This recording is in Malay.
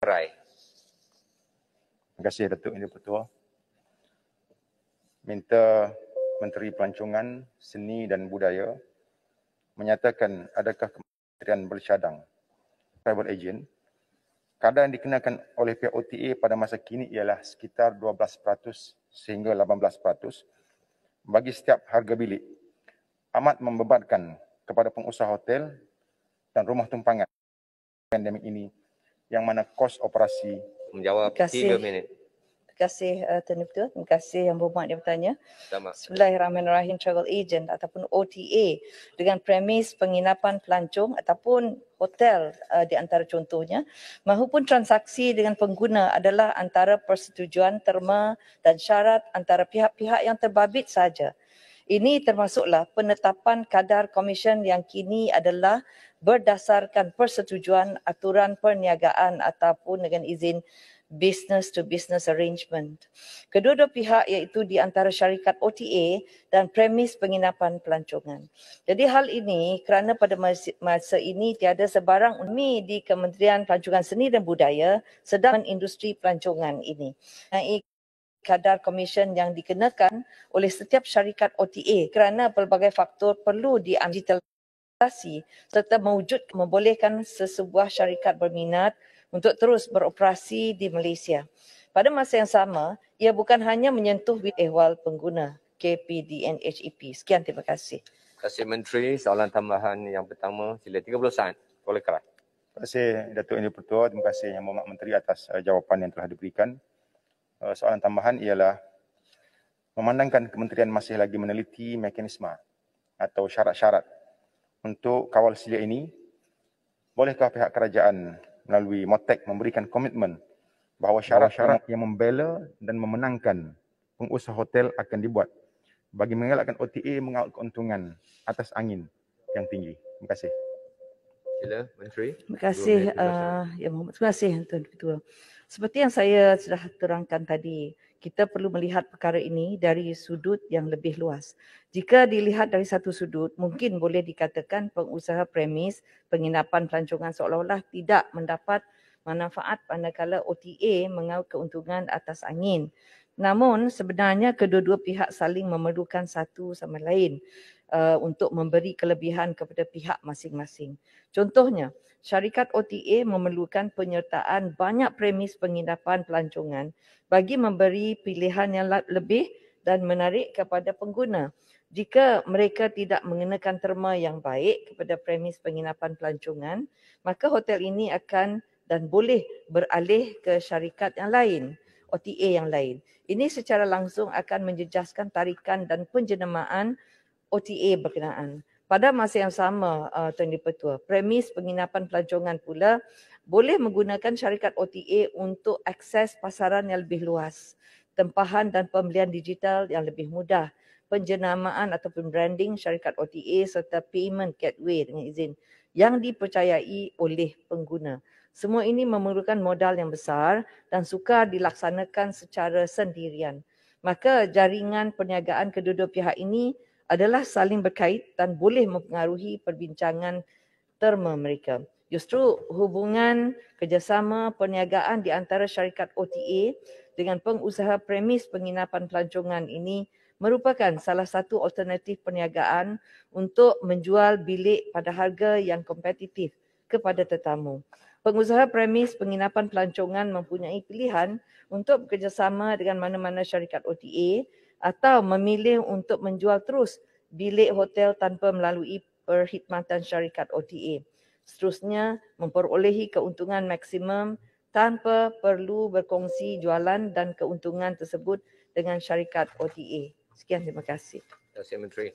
Rai. Terima kasih Datuk Yang Dipertua. Minta Menteri Pelancongan, Seni dan Budaya menyatakan adakah kementerian bercadang travel agent. Kadar yang dikenakan oleh pihak OTA pada masa kini ialah sekitar 12% sehingga 18% bagi setiap harga bilik. Amat membebankan kepada pengusaha hotel dan rumah tumpangan pandemik ini yang mana kos operasi. Menjawab 3 minit. Terima kasih Tuan Ketua. Terima kasih Yang Berhormat yang bertanya. Selamat. Bismillahirrahmanirrahim. Travel agent ataupun OTA dengan premis penginapan pelancong ataupun hotel di antara contohnya mahupun transaksi dengan pengguna adalah antara persetujuan terma dan syarat antara pihak-pihak yang terbabit sahaja. Ini termasuklah penetapan kadar komisen yang kini adalah berdasarkan persetujuan aturan perniagaan ataupun dengan izin business to business arrangement. Kedua-dua pihak iaitu di antara syarikat OTA dan premis penginapan pelancongan. Jadi hal ini kerana pada masa ini tiada sebarang umi di Kementerian Pelancongan Seni dan Budaya sedang industri pelancongan ini. Kadar komisen yang dikenakan oleh setiap syarikat OTA kerana pelbagai faktor perlu digitalisasi serta membolehkan sesebuah syarikat berminat untuk terus beroperasi di Malaysia. Pada masa yang sama, ia bukan hanya menyentuh ehwal pengguna KPDNHEP. Sekian, terima kasih. Terima kasih Menteri. Soalan tambahan yang pertama, sila 30 saat. Boleh keras. Terima kasih Datuk Yang Dipertua. Terima kasih Yang Berhormat Menteri atas jawapan yang telah diberikan. Soalan tambahan ialah memandangkan kementerian masih lagi meneliti mekanisme atau syarat-syarat untuk kawal selia ini, bolehkah pihak kerajaan melalui MOTEK memberikan komitmen bahawa syarat-syarat yang membela dan memenangkan pengusaha hotel akan dibuat bagi mengelakkan OTA mengaut keuntungan atas angin yang tinggi. Terima kasih. Sila Menteri. Terima kasih Yang Berhormat. Terima kasih Tuan Ketua. Seperti yang saya sudah terangkan tadi, kita perlu melihat perkara ini dari sudut yang lebih luas. Jika dilihat dari satu sudut, mungkin boleh dikatakan pengusaha premis penginapan pelancongan seolah-olah tidak mendapat manfaat manakala OTA mengaut keuntungan atas angin. Namun sebenarnya kedua-dua pihak saling memerlukan satu sama lain untuk memberi kelebihan kepada pihak masing-masing. Contohnya, syarikat OTA memerlukan penyertaan banyak premis penginapan pelancongan bagi memberi pilihan yang lebih dan menarik kepada pengguna. Jika mereka tidak mengenakan terma yang baik kepada premis penginapan pelancongan, maka hotel ini akan dan boleh beralih ke syarikat yang lain, OTA yang lain. Ini secara langsung akan menjejaskan tarikan dan penjenamaan OTA berkenaan. Pada masa yang sama, Tuan Dipertua, premis penginapan pelancongan pula boleh menggunakan syarikat OTA untuk akses pasaran yang lebih luas, tempahan dan pembelian digital yang lebih mudah, penjenamaan ataupun branding syarikat OTA serta payment gateway dengan izin yang dipercayai oleh pengguna. Semua ini memerlukan modal yang besar dan sukar dilaksanakan secara sendirian. Maka jaringan perniagaan kedua-dua pihak ini adalah saling berkait dan boleh mempengaruhi perbincangan terma mereka. Justru hubungan kerjasama perniagaan di antara syarikat OTA dengan pengusaha premis penginapan pelancongan ini merupakan salah satu alternatif perniagaan untuk menjual bilik pada harga yang kompetitif kepada tetamu. Pengusaha premis penginapan pelancongan mempunyai pilihan untuk bekerjasama dengan mana-mana syarikat OTA atau memilih untuk menjual terus bilik hotel tanpa melalui perkhidmatan syarikat OTA. Seterusnya, memperolehi keuntungan maksimum tanpa perlu berkongsi jualan dan keuntungan tersebut dengan syarikat OTA. Sekian, terima kasih. Terima kasih Menteri.